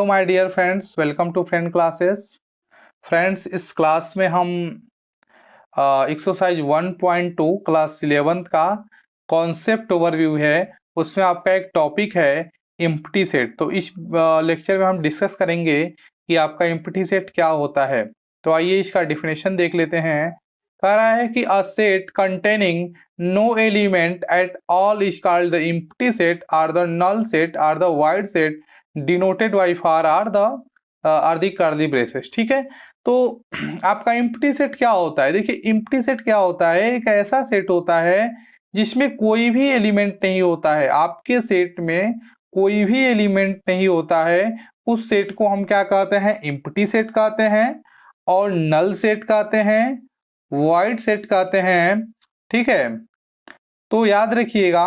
Hello my dear friends, welcome to friend classes. Friends, इस class में हम exercise 1.2 class 11th का concept overview है। उसमें आपका एक टॉपिक है एम्प्टी सेट। तो इस लेक्चर में हम डिस्कस करेंगे कि आपका एम्प्टी सेट क्या होता है। तो आइए इसका डिफिनेशन देख लेते हैं। कह रहा है कि a set containing no element at all is called the empty set or the null set or the void set denoted by phi or the curly braces. ठीक है, तो आपका एम्प्टी सेट क्या होता है? देखिए, एम्प्टी सेट क्या होता है? एक ऐसा सेट होता है जिसमें कोई भी एलिमेंट नहीं होता है। आपके सेट में कोई भी एलिमेंट नहीं होता है, उस सेट को हम क्या कहते हैं? एम्प्टी सेट कहते हैं, और नल सेट कहते हैं, वाइड सेट कहते हैं। ठीक है, तो याद रखिएगा,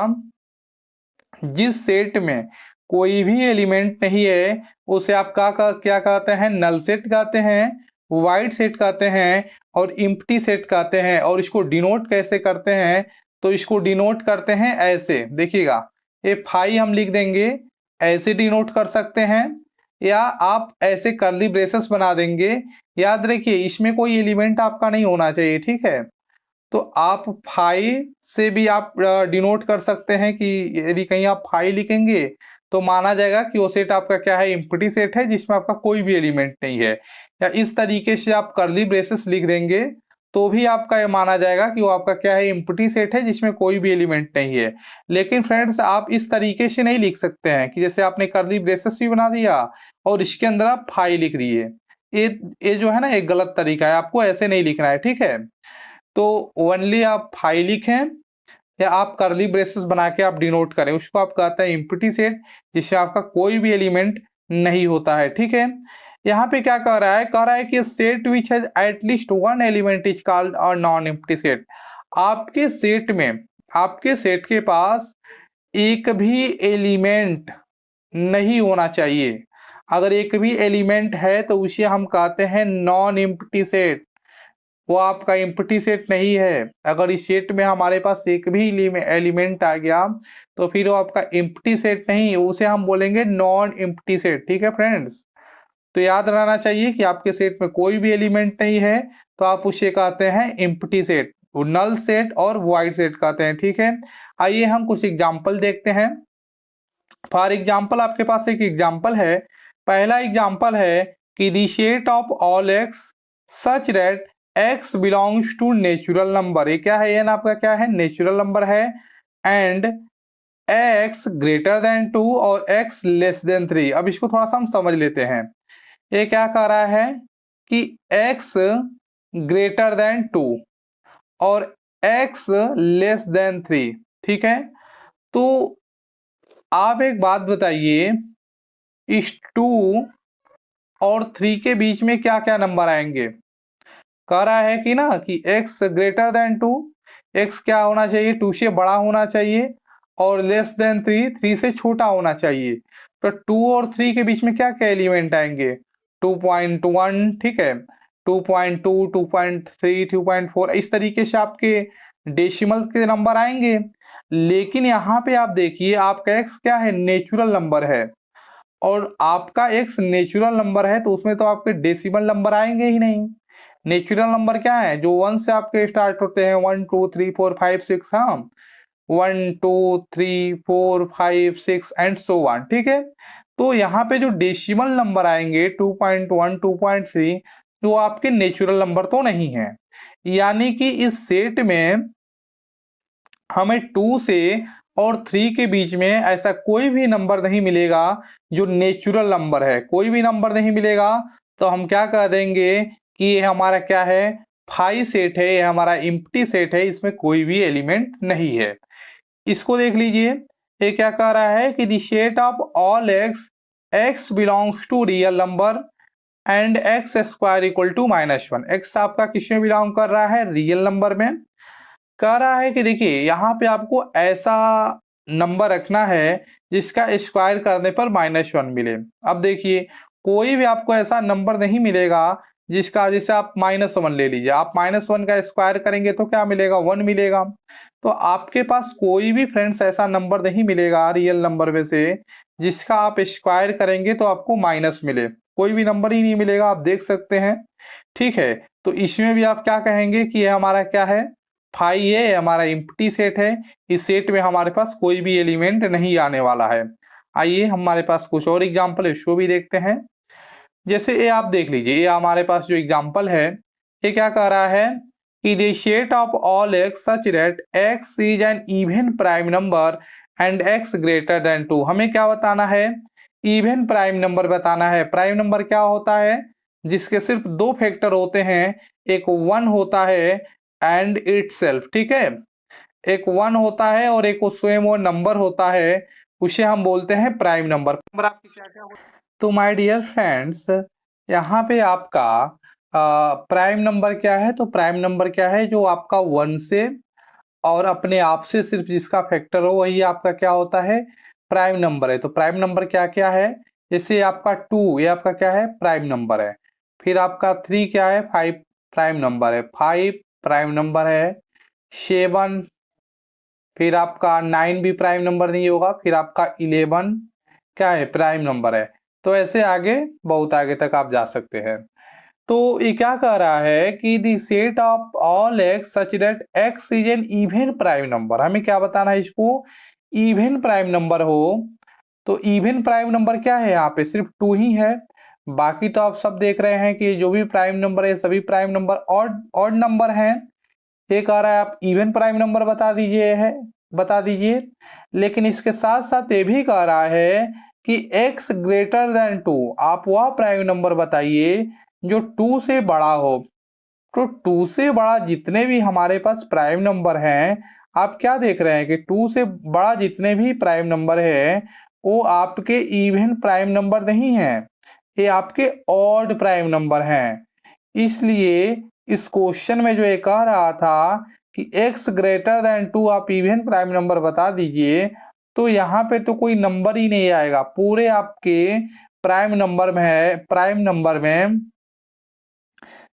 जिस सेट में कोई भी एलिमेंट नहीं है उसे आप क्या कहते हैं? नल सेट कहते हैं, वाइड सेट कहते हैं, और एम्प्टी सेट कहते हैं। और इसको डिनोट कैसे करते हैं? तो इसको डिनोट करते हैं ऐसे, देखिएगा, ये फाई हम लिख देंगे, ऐसे डिनोट कर सकते हैं, या आप ऐसे कर्ली ब्रेसेस बना देंगे। याद रखिए, इसमें कोई एलिमेंट आपका नहीं होना चाहिए। ठीक है, तो आप फाई से भी आप डिनोट कर सकते हैं कि यदि कहीं आप फाई लिखेंगे तो माना जाएगा कि वो सेट आपका क्या है? एम्प्टी सेट है, जिसमें आपका कोई भी एलिमेंट नहीं है। या इस तरीके से आप कर्ली ब्रेसेस लिख देंगे तो भी आपका ये माना जाएगा कि वो आपका क्या है? एम्प्टी सेट है, जिसमें कोई भी एलिमेंट नहीं है। लेकिन फ्रेंड्स, आप इस तरीके से नहीं लिख सकते हैं कि जैसे आपने कर्ली ब्रेसेस भी बना दिया और इसके अंदर आप फाई लिख दिए। ये जो है ना, एक गलत तरीका है। आपको ऐसे नहीं लिखना है। ठीक है, तो ओनली आप फाई लिखें या आप कर्ली ब्रेसेस बना के आप डिनोट करें, उसको आप कहते हैं एम्प्टी सेट, जिससे आपका कोई भी एलिमेंट नहीं होता है। ठीक है, यहाँ पे क्या कह रहा है? कह रहा है कि set which has at least one element is called a non empty set. आपके सेट में, आपके सेट के पास एक भी एलिमेंट नहीं होना चाहिए। अगर एक भी एलिमेंट है तो उसे हम कहते हैं नॉन एम्प्टी सेट। वो आपका एम्प्टी सेट नहीं है। अगर इस सेट में हमारे पास एक भी एलिमेंट आ गया तो फिर वो आपका एम्प्टी सेट नहीं, उसे हम बोलेंगे नॉन एम्प्टी सेट। ठीक है फ्रेंड्स, तो याद रहना चाहिए कि आपके सेट में कोई भी एलिमेंट नहीं है तो आप उसे कहते हैं एम्प्टी सेट, वो नल सेट और वाइड सेट कहते हैं। ठीक है, आइए हम कुछ एग्जाम्पल देखते हैं। फॉर एग्जाम्पल, आपके पास एक एग्जाम्पल है। पहला एग्जाम्पल है कि the set of all x such that x belongs to natural number. ये क्या है? ये ना आपका क्या है? नेचुरल नंबर है। एंड एक्स ग्रेटर देन 2 और एक्स लेस देन 3। अब इसको थोड़ा सा हम समझ लेते हैं। ये क्या कह रहा है कि एक्स ग्रेटर देन 2 और एक्स लेस देन 3। ठीक है, तो आप एक बात बताइए, इस 2 और 3 के बीच में क्या क्या नंबर आएंगे? कह रहा है कि ना कि x ग्रेटर देन 2, x क्या होना चाहिए? 2 से बड़ा होना चाहिए, और लेस देन 3, 3 से छोटा होना चाहिए। तो 2 और 3 के बीच में क्या क्या एलिमेंट आएंगे? 2.1, ठीक है, 2.2, 2.3, 2.4, इस तरीके से आपके डेसिमल के नंबर आएंगे। लेकिन यहाँ पे आप देखिए, आपका x क्या है? नेचुरल नंबर है, और आपका x नेचुरल नंबर है तो उसमें तो आपके डेसिमल नंबर आएंगे ही नहीं। नेचुरल नंबर क्या है? जो 1 से आपके स्टार्ट होते हैं, 1 2 3 4 5 6, हाँ, 1 2 3 4 5 6 एंड सो ऑन। ठीक है, तो यहाँ पे जो डेसिमल नंबर आएंगे 2.1, 2.3, तो आपके नेचुरल नंबर तो नहीं है। यानी कि इस सेट में हमें 2 से और 3 के बीच में ऐसा कोई भी नंबर नहीं मिलेगा जो नेचुरल नंबर है। कोई भी नंबर नहीं मिलेगा तो हम क्या कह देंगे कि ये हमारा क्या है? फाई सेट है, ये हमारा एम्प्टी सेट है, इसमें कोई भी एलिमेंट नहीं है। इसको देख लीजिए, ये क्या कह रहा है कि the set of all x, x belongs to real number and x square equal to -1। X आपका किसमें बिलोंग कर रहा है? रियल नंबर में। कह रहा है कि देखिए, यहाँ पे आपको ऐसा नंबर रखना है जिसका स्क्वायर करने पर -1 मिले। अब देखिए, कोई भी आपको ऐसा नंबर नहीं मिलेगा जिसका जैसे आप -1 ले लीजिए, आप -1 का स्क्वायर करेंगे तो क्या मिलेगा, 1 मिलेगा। तो आपके पास कोई भी फ्रेंड्स ऐसा नंबर नहीं मिलेगा रियल नंबर में से जिसका आप स्क्वायर करेंगे तो आपको माइनस मिले, कोई भी नंबर ही नहीं मिलेगा, आप देख सकते हैं। ठीक है, तो इसमें भी आप क्या कहेंगे कि ये हमारा क्या है, फाई है, ये हमारा एम्प्टी सेट है, इस सेट में हमारे पास कोई भी एलिमेंट नहीं आने वाला है। आइए हमारे पास कुछ और एग्जाम्पल है, उसको भी देखते हैं। जैसे ये आप देख लीजिए, ये हमारे पास जो एग्जाम्पल है, ये क्या कह रहा है कि the set of all x such that x is an even prime number and x greater than 2। हमें क्या बताना है, इवन प्राइम नंबर बताना है। प्राइम नंबर क्या होता है, जिसके सिर्फ दो फैक्टर होते हैं, एक 1 होता है एंड इटसेल्फ। ठीक है, एक 1 होता है और एक स्वयं वो नंबर होता है, उसे हम बोलते हैं प्राइम नंबर। नंबर आपकी क्या क्या होता है? तो माय डियर फ्रेंड्स, यहाँ पे आपका प्राइम नंबर क्या है, तो प्राइम नंबर क्या है, जो आपका 1 से और अपने आप से सिर्फ जिसका फैक्टर हो वही आपका क्या होता है, प्राइम नंबर है। तो प्राइम नंबर क्या क्या है, जैसे आपका 2, ये आपका क्या है, प्राइम नंबर है। फिर आपका 3 क्या है, 5 प्राइम नंबर है, 5 प्राइम नंबर है, 7, फिर आपका 9 भी प्राइम नंबर नहीं होगा, फिर आपका 11 क्या है, प्राइम नंबर है। तो ऐसे आगे बहुत आगे तक आप जा सकते हैं। तो ये क्या कह रहा है कि the set of all x such that x is an even prime number. हमें क्या बताना है, इसको इवन प्राइम नंबर हो। तो इवन प्राइम नंबर क्या है, यहाँ पे सिर्फ 2 ही है, बाकी तो आप सब देख रहे हैं कि जो भी प्राइम नंबर है सभी प्राइम नंबर ऑड नंबर हैं। ये कह रहा है आप इवन प्राइम नंबर बता दीजिए। लेकिन इसके साथ साथ ये भी कह रहा है कि x ग्रेटर देन 2, आप वह प्राइम नंबर बताइए जो 2 से बड़ा हो। तो 2 से बड़ा जितने भी हमारे पास प्राइम नंबर हैं, आप क्या देख रहे हैं कि 2 से बड़ा जितने भी प्राइम नंबर है वो आपके इवन प्राइम नंबर नहीं है, ये आपके ऑड प्राइम नंबर हैं। इसलिए इस क्वेश्चन में जो ये कह रहा था कि x ग्रेटर देन 2 आप इवन प्राइम नंबर बता दीजिए, तो यहाँ पे तो कोई नंबर ही नहीं आएगा, पूरे आपके प्राइम नंबर में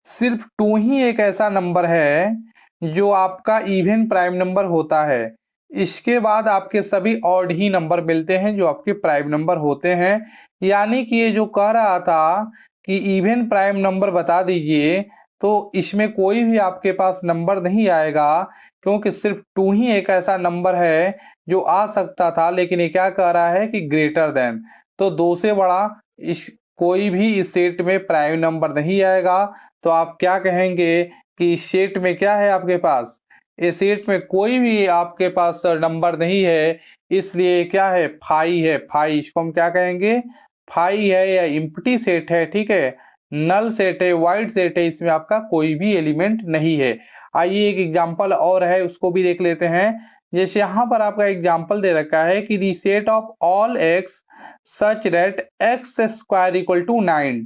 सिर्फ 2 ही एक ऐसा नंबर है जो आपका इवन प्राइम नंबर होता है। इसके बाद आपके सभी ऑड ही नंबर मिलते हैं जो आपके प्राइम नंबर होते हैं। यानी कि ये जो कह रहा था कि इवन प्राइम नंबर बता दीजिए, तो इसमें कोई भी आपके पास नंबर नहीं आएगा, क्योंकि सिर्फ 2 ही एक ऐसा नंबर है जो आ सकता था। लेकिन ये क्या कह रहा है कि ग्रेटर देन, तो 2 से बड़ा इस कोई भी इस सेट में प्राइम नंबर नहीं आएगा। तो आप क्या कहेंगे कि इस सेट में क्या है आपके पास, इस सेट में कोई भी आपके पास नंबर नहीं है, इसलिए क्या है, फाई है। फाई, इसको हम क्या कहेंगे, फाई है या इम्प्टी सेट है। ठीक है, नल सेट है, वाइड सेट है, इसमें आपका कोई भी एलिमेंट नहीं है। आइए एक एग्जांपल और है, उसको भी देख लेते हैं। जैसे यहाँ पर आपका एग्जांपल दे रखा है कि the set of all x such that x square equal to 9।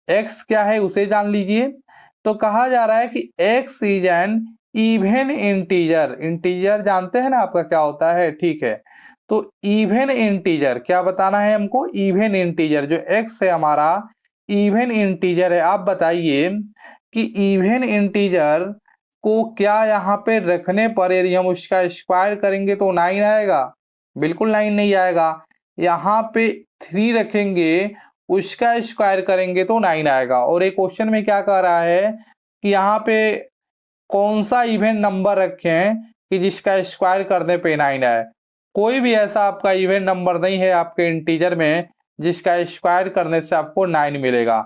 X क्या है उसे जान लीजिए। तो कहा जा रहा है कि x is an even integer. Integer जानते हैं ना आपका क्या होता है, ठीक है। तो इवन इंटीजर क्या बताना है हमको, इवन इंटीजर जो एक्स है हमारा इवन इंटीजर है। आप बताइए कि इवन इंटीजर को क्या यहाँ पे रखने पर यदि हम उसका स्क्वायर करेंगे तो 9 आएगा, बिल्कुल 9 नहीं आएगा। यहाँ पे 3 रखेंगे, उसका स्क्वायर करेंगे तो 9 आएगा। और एक क्वेश्चन में क्या कह रहा है कि यहाँ पे कौन सा इवन नंबर रखें कि जिसका स्क्वायर करने पे 9 आए। कोई भी ऐसा आपका इवन नंबर नहीं है आपके इंटीजर में जिसका स्क्वायर करने से आपको 9 मिलेगा।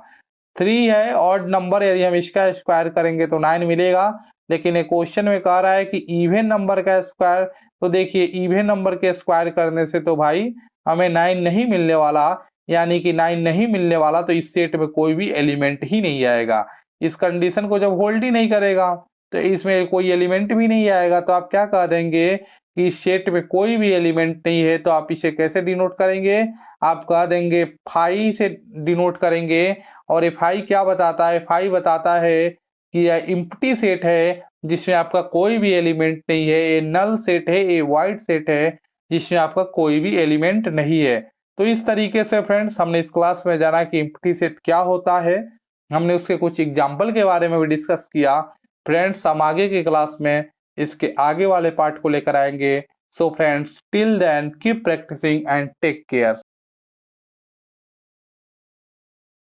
3 है ऑड नंबर, यदि हम इसका स्क्वायर करेंगे तो 9 मिलेगा। लेकिन एक क्वेश्चन में कह रहा है कि इवन नंबर का स्क्वायर, तो देखिए इवन नंबर के स्क्वायर करने से तो भाई हमें 9 नहीं मिलने वाला, यानी कि 9 नहीं मिलने वाला, तो इस सेट में कोई भी एलिमेंट ही नहीं आएगा। इस कंडीशन को जब होल्ड ही नहीं करेगा तो इसमें कोई एलिमेंट भी नहीं आएगा। तो आप क्या कह देंगे कि इस सेट में कोई भी एलिमेंट नहीं है, तो आप इसे कैसे डिनोट करेंगे, आप कह देंगे फाई से डिनोट करेंगे। और एफ आई क्या बताता है, एफ आई बताता है कि यह इम्प्टी सेट है जिसमें आपका कोई भी एलिमेंट नहीं है, ये नल सेट है, ये वाइड सेट है जिसमें आपका कोई भी एलिमेंट नहीं है। तो इस तरीके से फ्रेंड्स हमने इस क्लास में जाना कि इम्प्टी सेट क्या होता है। हमने उसके कुछ एग्जाम्पल के बारे में भी डिस्कस किया। फ्रेंड्स, हम आगे की क्लास में इसके आगे वाले पार्ट को लेकर आएंगे। So friends, till then keep practising and take care.